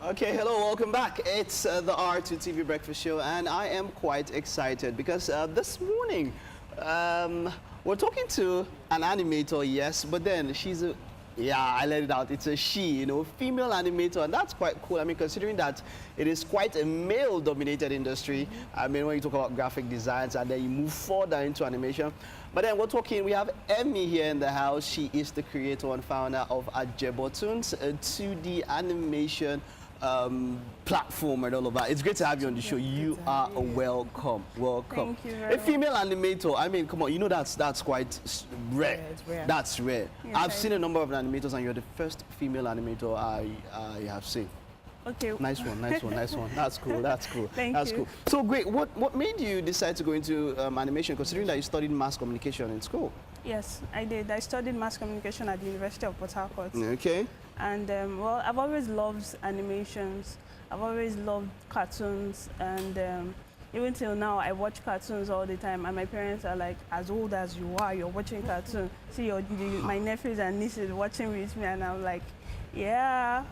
Okay, hello, welcome back. It's the R2 TV Breakfast Show, and I am quite excited because this morning we're talking to an animator, yes, but then she's a, yeah, I let it out, it's a she, you know, female animator, and that's quite cool. I mean, considering that it is quite a male-dominated industry, I mean, when you talk about graphic designs and then you move further into animation. But then we're talking, we have Emmy here in the house. She is the creator and founder of AJEBOTOONS, a 2D animation platform and all of that. It's great to have you on the show. You are welcome. Welcome. Thank you very a female animator. I mean, come on, you know that's quite rare. Yeah, it's rare. That's rare. Yes, I've seen a number of animators, and you're the first female animator I have seen. Okay. Nice one, nice one, nice one. That's cool. That's cool. Thank you. Cool. So great. What made you decide to go into animation, considering that you studied mass communication in school? Yes, I did. I studied mass communication at the University of Port Harcourt. Okay. And well, I've always loved animations. I've always loved cartoons, and even till now, I watch cartoons all the time. And my parents are like, as old as you are, you're watching cartoons. See, my nephews and nieces watching with me, and I'm like, yeah.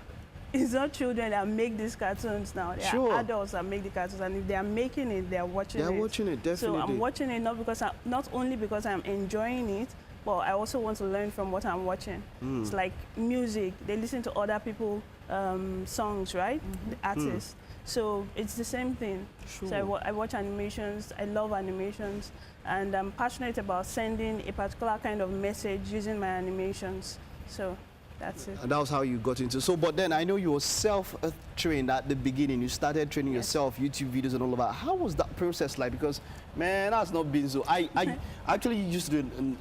It's not children that make these cartoons now. They are adults that make the cartoons, and if they are making it, they are watching it. They are watching it, definitely. So I'm watching it not only because I'm enjoying it, but I also want to learn from what I'm watching. It's like music. They listen to other people's songs, right? The artists. So it's the same thing. Sure. So I watch animations. I love animations, and I'm passionate about sending a particular kind of message using my animations. So that's it. And that was how you got into. So, but then I know you were self-trained at the beginning. You started training yourself, YouTube videos and all of that. How was that process like? Because, man, that's not been so. I actually used to do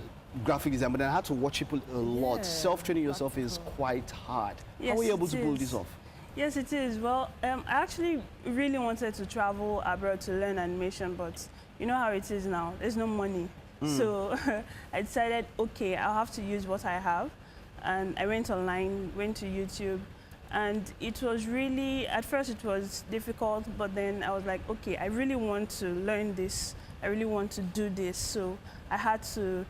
graphic design, but then I had to watch people a lot. Self-training yourself is quite hard. Yes, how were you able to pull this off? Yes, it is. Well, I actually really wanted to travel abroad to learn animation, but you know how it is now. There's no money. So I decided, okay, I'll have to use what I have. And I went online, went to YouTube, and it was really, at first it was difficult, but then I was like, okay, I really want to learn this. I really want to do this. So I had to,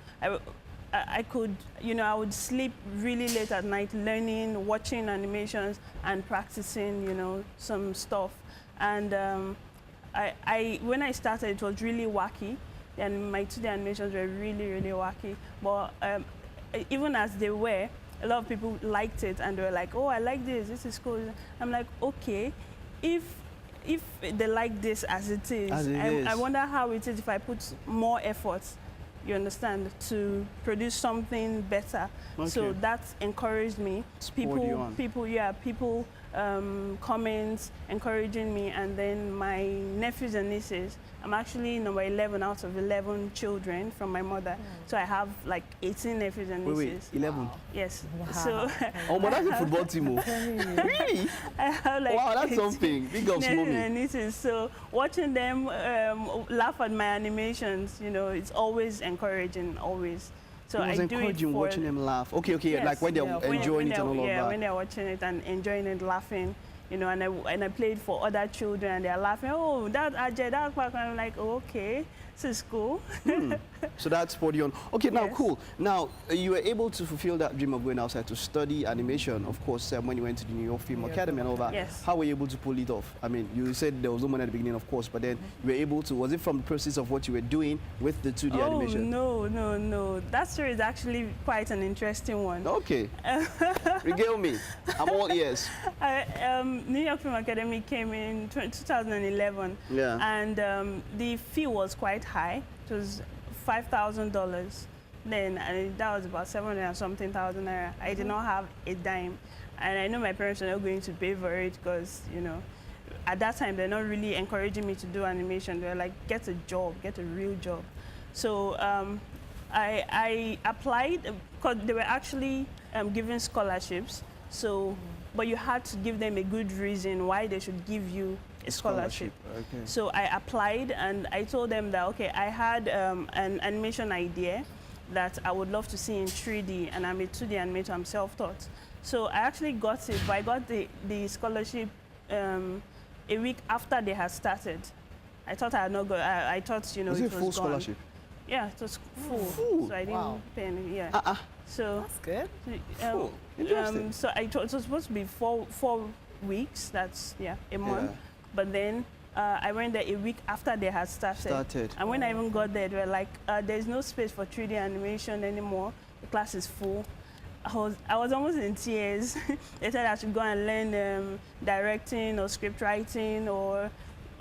I could, you know, I would sleep really late at night learning, watching animations and practicing, you know, some stuff. And when I started, it was really wacky. And my 2D animations were really, really wacky. But even as they were, a lot of people liked it, and they were like, oh, I like this, this is cool. I'm like, okay, if they like this as it is, I wonder how it is if I put more effort, you understand, to produce something better. Okay. So that encouraged me. People comments encouraging me, and then my nephews and nieces. I'm actually number 11 out of 11 children from my mother. So I have like 18 nephews and nieces. Wait, 11? Wow. Yes. Wow. So oh, but that's a football team. Really? I have like wow, that's something. Big ups, mommy. And nieces. So watching them laugh at my animations, you know, it's always encouraging, always. So I do it for watching them laugh. Okay, yes, like when they're enjoying it and all of that. Yeah, when they're watching it and enjoying it, laughing, you know, and I played for other children, and they're laughing. Oh, that Ajay, that part. I'm like, oh, okay, this is cool. So that's spot on. Okay, now cool. Now you were able to fulfill that dream of going outside to study animation, of course, when you went to the New York Film Academy and all that. Yes. How were you able to pull it off? I mean, you said there was no money at the beginning, of course, but then you were able to. Was it from the process of what you were doing with the 2D animation? Oh, no. That story is actually quite an interesting one. Okay. Regale me. I'm all ears. New York Film Academy came in 2011. Yeah. And the fee was quite high. It was $5,000 then, and that was about 700 and something thousand naira. I did not have a dime, and I know my parents were not going to pay for it because, you know, at that time they're not really encouraging me to do animation. They're like, get a job, get a real job. So I applied because they were actually giving scholarships. So, but you had to give them a good reason why they should give you a scholarship. Okay. So I applied, and I told them that, okay, I had an animation idea that I would love to see in 3D, and I'm a 2D animator, I'm self-taught. So I actually got it, but I got the scholarship a week after they had started. I thought I had not got, I thought, you know, it was full gone. scholarship? Yeah, it was full. So I didn't pay any, So that's good. So I thought it was supposed to be weeks. That's, yeah, a month. Yeah. But then I went there a week after they had started. And when I even got there, they were like, there's no space for 3D animation anymore. The class is full. I was almost in tears. They said I should go and learn directing or script writing or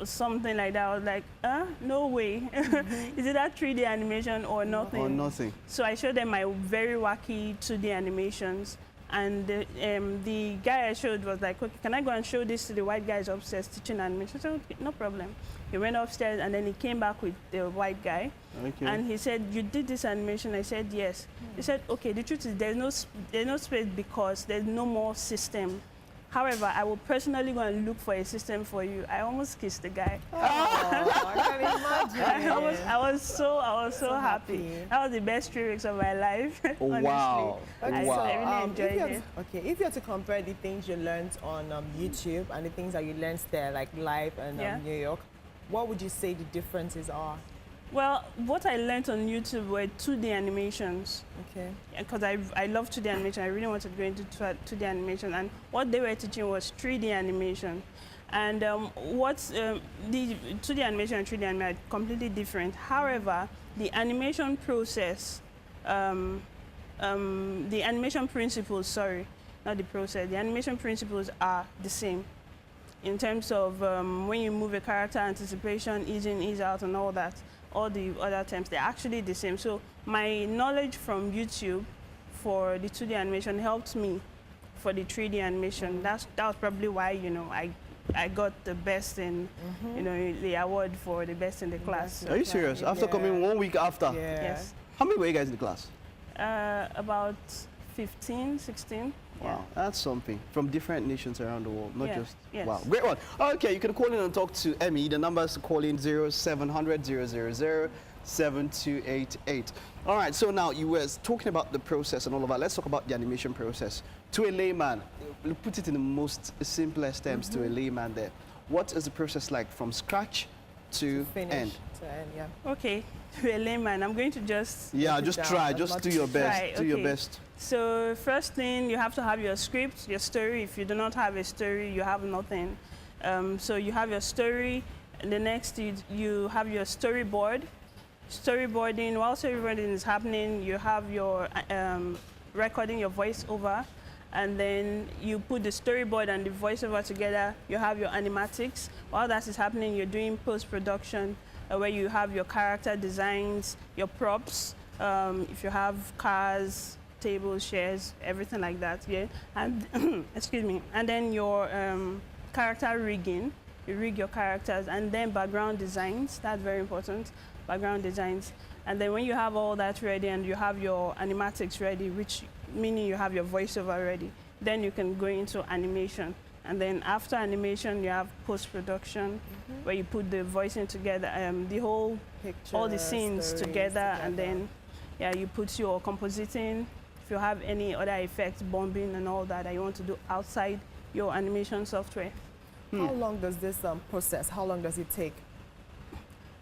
something like that. I was like, no way. Is it that 3D animation or nothing? Or nothing. So I showed them my very wacky 2D animations. And the guy I showed was like, okay, can I go and show this to the white guys upstairs teaching animation? I said, okay, no problem. He went upstairs and then he came back with the white guy. Okay. And he said, you did this animation? I said, yes. He said, okay, the truth is there's no space because there's no more system. However, I will personally go and look for a system for you. I almost kissed the guy. Oh, I can imagine. I was so happy. That was the best 3 weeks of my life. Honestly. Wow. Okay, Wow. I really enjoyed it. Okay, if you had to compare the things you learned on YouTube and the things that you learned there, like live and New York, what would you say the differences are? Well, what I learned on YouTube were 2D animations. Okay. Because I love 2D animation. I really wanted to go into 2D animation. And what they were teaching was 3D animation. And the 2D animation and 3D animation are completely different. However, the animation process, the animation principles, sorry, not the process, the animation principles are the same. In terms of when you move a character, anticipation, ease in, ease out, and all that. All the other terms, they're actually the same. So my knowledge from YouTube for the 2D animation helped me for the 3D animation. That was probably why, you know, I got the best in, you know, the award for the best in the class. Are you serious? After coming 1 week after? Yeah. Yes. How many were you guys in the class? About 15, 16. Wow, that's something. From different nations around the world, not just... Yes. Wow, great one. Okay, you can call in and talk to Emmy. The number is to call in 0700 000 7288. All right, so now you were talking about the process and all of that. Let's talk about the animation process. To a layman, we'll put it in the most simplest terms to a layman there. What is the process like from scratch to finish, end? to end, yeah. Okay, to a layman, I'm going to just... Yeah, Break it just down try. as Just much do your as best. Try, Do your okay. best. So first thing, you have to have your script, your story. If you do not have a story, you have nothing. So you have your story. And the next, you have your storyboard. Storyboarding, while storyboarding is happening, you have your recording your voiceover. And then you put the storyboard and the voiceover together. You have your animatics. While that is happening, you're doing post-production, where you have your character designs, your props. If you have cars, tables, chairs, everything like that, yeah. And excuse me. And then your character rigging. You rig your characters, and then background designs. That's very important. Background designs. And then when you have all that ready and you have your animatics ready, which meaning you have your voiceover ready, then you can go into animation. And then after animation, you have post-production, where you put the voicing together, the whole, Picture, all the scenes stories together, and then yeah, you put your compositing. If you have any other effects, bombing and all that you want to do outside your animation software. How long does this process, how long does it take?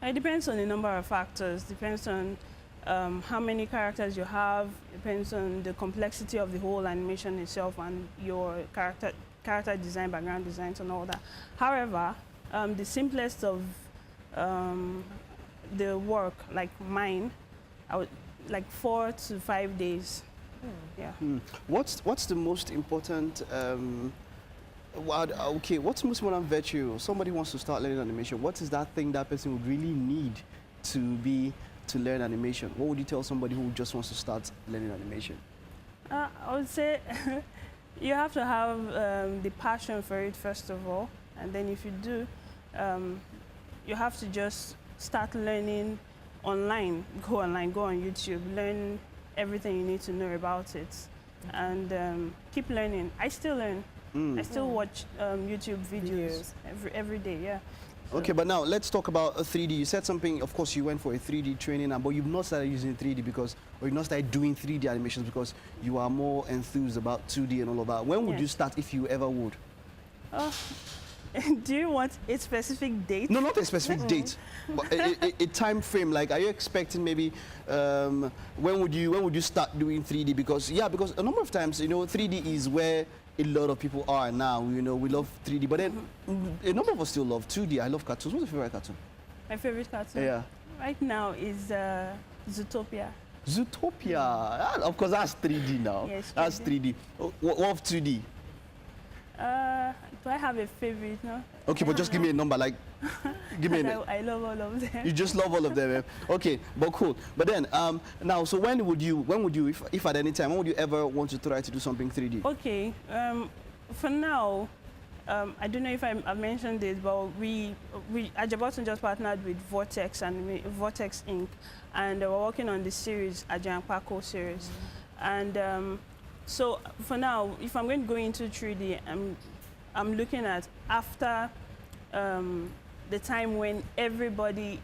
It depends on a number of factors. Depends on how many characters you have. Depends on the complexity of the whole animation itself and your character design, background designs, and all that. However, the simplest of the work, like mine, I would like 4 to 5 days. Yeah. What's the most important? Okay, what's the most important virtue? Somebody wants to start learning animation. What is that thing that person would really need to learn animation? What would you tell somebody who just wants to start learning animation? I would say you have to have the passion for it first of all, and then if you do, you have to just start learning online. Go online, go on YouTube, learn everything you need to know about it, and keep learning. I still learn. I still watch YouTube videos every day, yeah. So. Okay, but now let's talk about 3D. You said something, of course, you went for a 3D training, but you've not started using 3D because, or you've not started doing 3D animations because you are more enthused about 2D and all of that. When would you start, if you ever would? Do you want a specific date? No, not a specific date, but a time frame. Like, are you expecting maybe when would you start doing 3D? Because a number of times, you know, 3D is where a lot of people are now. You know, we love 3D, but then a number of us still love 2D. I love cartoons. What's your favorite cartoon? My favorite cartoon? Yeah. Right now is Zootopia. Zootopia. Ah, of course, that's 3D now. Yes, That's 3D. What of 2D? Do I have a favorite? No. Okay, but just give me a number. Like, give me a I love all of them. You just love all of them. Eh? Okay, but cool. But then, now, so when would you, if at any time, when would you ever want to try to do something 3D? Okay. For now, I don't know if I've mentioned this, but we AJEBOTOONS just partnered with Vortex and Vortex Inc. And we're working on the series, Ajankpako series. And so for now, if I'm going to go into 3D, I'm looking at after the time when everybody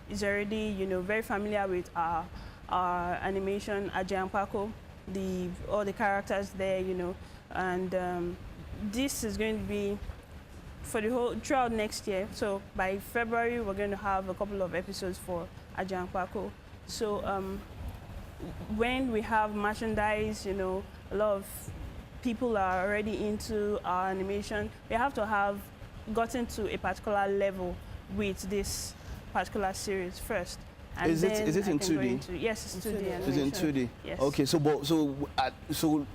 is already, you know, very familiar with our animation, Ajankpako, all the characters there, you know, and this is going to be for the throughout next year. So by February, we're going to have a couple of episodes for Ajankpako. So when we have merchandise, you know, a lot of people are already into our animation. We have to have gotten to a particular level with this particular series first. And is it in 2D? Yes, it's 2D. Is it in 2D? Yes. Okay, so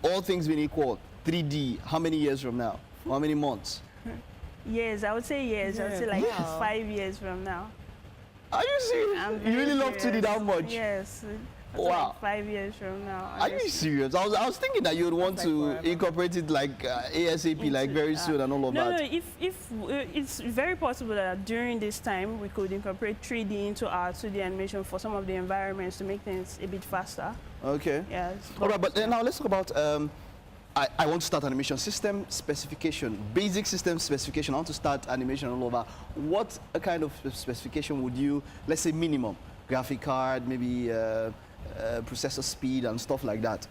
all things being equal, 3D, how many years from now? How many months? Years, I would say years. I would say like 5 years from now. Are you serious? You really love 2D that much? Yes. Wow. Like 5 years from now. Are you serious? I was thinking that you would want to incorporate it like ASAP, like very soon and all of that. No, if it's very possible that during this time we could incorporate 3D into our 2D animation for some of the environments to make things a bit faster. Okay. Yes. All right, but then now let's talk about I want to start animation system specification, basic system specification. I want to start animation all over. What kind of specification would you, let's say minimum, graphic card, maybe processor speed and stuff like that?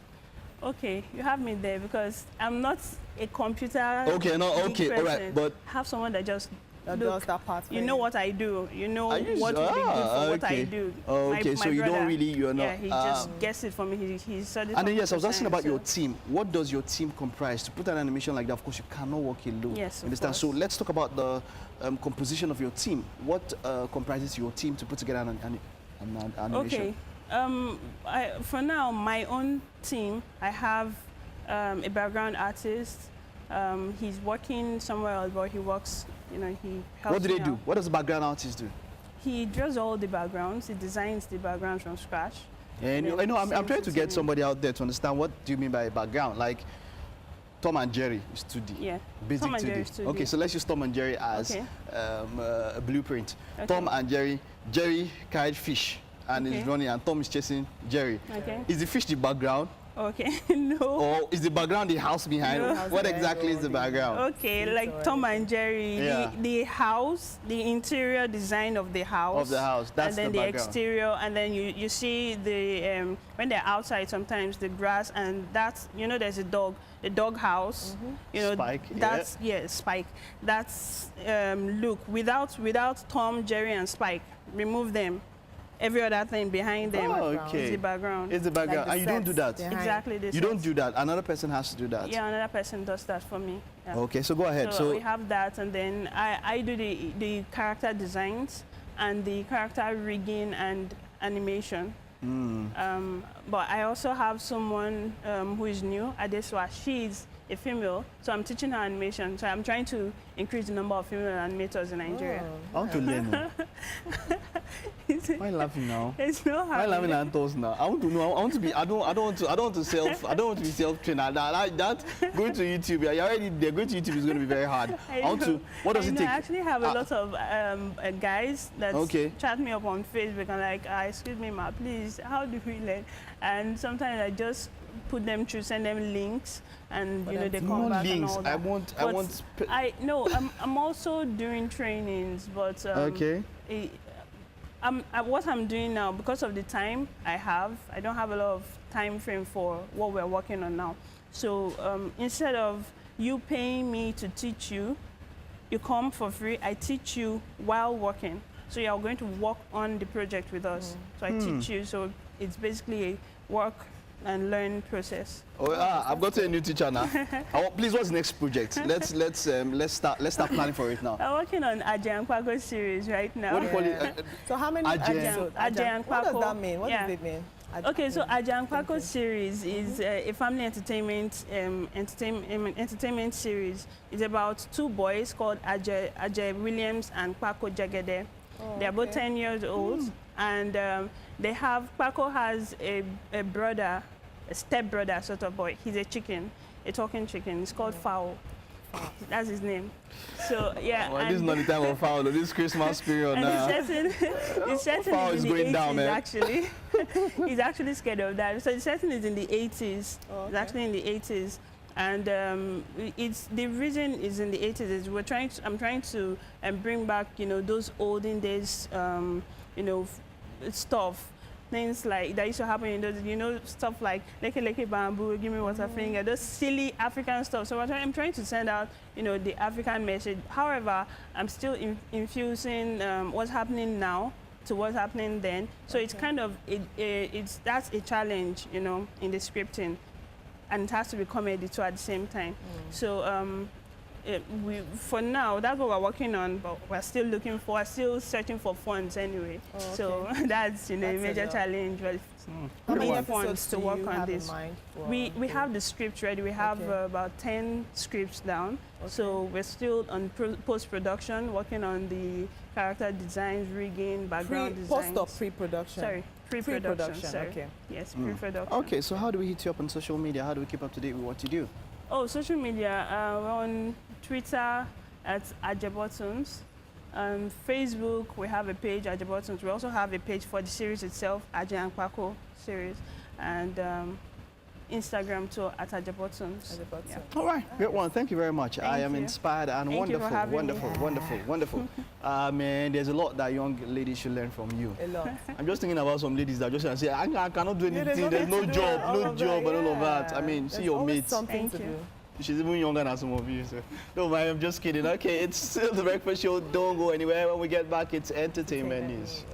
Okay, you have me there because I'm not a computer. Okay, no, okay, all right, but have someone that just does that part. You know what I do. You know what would be good for what I do. Oh, okay, so you don't really, you're not. Yeah, he just gets it for me. He's studied. And then yes, I was asking about your team. What does your team comprise? To put an animation like that, of course, you cannot work alone. Yes, understand? So let's talk about the composition of your team. What comprises your team to put together an animation? Okay. For now, my own team, I have a background artist. He's working somewhere else, but he works, you know, he helps. What do they do? What does a background artist do? He draws all the backgrounds. He designs the backgrounds from scratch. Yeah, I know. I'm trying to get somebody out there to understand what do you mean by background. Like Tom and Jerry is 2D. Yeah. Basic Tom and 2D. Jerry is 2D. Okay, so let's use Tom and Jerry as a blueprint. Okay. Tom and Jerry carried fish and is running, and Tom is chasing Jerry. Okay. Is the fish the background? Okay, no. Or is the background the house behind? No. What exactly is the background? Okay, like Tom and Jerry, the house, the interior design of the house. Of the house, that's and then the the background. exterior, and then you see the when they're outside sometimes the grass, and that's, you know, there's a dog, the dog house. You know, Spike. That's Spike. That's look, without Tom, Jerry, and Spike, remove them. Every other thing behind them is the background. It's the background, Like and you don't do that. Exactly this. You don't do that. Another person has to do that. Yeah, another person does that for me. Yeah. Okay, so go ahead. So we have that, and then I do the character designs and the character rigging and animation. But I also have someone who is new, Adeswa. She's a female, so I'm teaching her animation. So I'm trying to increase the number of female animators in Nigeria. I want to learn. Why are you laughing now? It's not hard. Why are you laughing at us now? I want to know. I want to be. I don't want to be self-trained. That going to YouTube. You're already there. Going to YouTube is going to be very hard. I want to. What does it take? I actually have a lot of guys that chat me up on Facebook and like, excuse me, ma, please, how do we learn? And sometimes I just put them through, send them links, and you know, they come back links. and all that. I'm also doing trainings, but what I'm doing now, because of the time I don't have a lot of time frame for what we're working on now. So instead of you paying me to teach you, you come for free, I teach you while working. So you're going to work on the project with us. So I teach you, so it's basically a work and learn process. Oh, I've got a new teacher now. Please, what's the next project? Let's start planning for it now. I'm working on AJEBOTOONS series right now. What do you call it? So how many episodes? AJEBOTOONS. What does that mean? What does it mean? Okay, so AJEBOTOONS series is a family entertainment series. It's about two boys called Ajay Williams and Kwako Jagede. Oh, They're both 10 years old, and Kwako has a brother, a step-brother sort of boy. He's a chicken, a talking chicken. It's called Fowl. That's his name. So yeah. Well, this is not the time of foul. This Christmas period now. The setting Foul is is in the going 80s, down, man. actually. He's actually scared of that. So the setting is in the 80s. Oh, okay. It's actually in the 80s, and the reason is in the 80s is I'm trying to bring back those olden days stuff. Things like that used to happen in those, stuff like leke bamboo, give me water finger, those silly African stuff. So I'm trying to send out, the African message. However, I'm still infusing what's happening now to what's happening then. So it's kind of, that's a challenge, in the scripting. And it has to be comedy too at the same time. So for now, that's what we're working on, but we're still searching for funds anyway. Oh, okay. So that's a major challenge. How many funds episodes to work on this? We have the script ready. We have about 10 scripts down. Okay. So we're still on post-production, working on the character designs, rigging, background designs. Post or pre-production? Sorry. Pre-production, sorry. Okay. Yes, pre-production. Okay, so how do we hit you up on social media? How do we keep up to date with what you do? Oh, social media. We're on Twitter at AJEBOTOONS. Facebook, we have a page, AJEBOTOONS. We also have a page for the series itself, Ajay and Kwako series. And Instagram too, at AJEBOTOONS. Yeah. All right, great one. Thank you very much. I am inspired and wonderful. Man, there's a lot that young ladies should learn from you. A lot. I'm just thinking about some ladies that just say, I cannot do anything. There's no job, and all of that. I mean, see your mates. Something to do. She's even younger than some of you. So. No, I'm just kidding. Okay, it's still the breakfast show. Don't go anywhere. When we get back, it's entertainment news.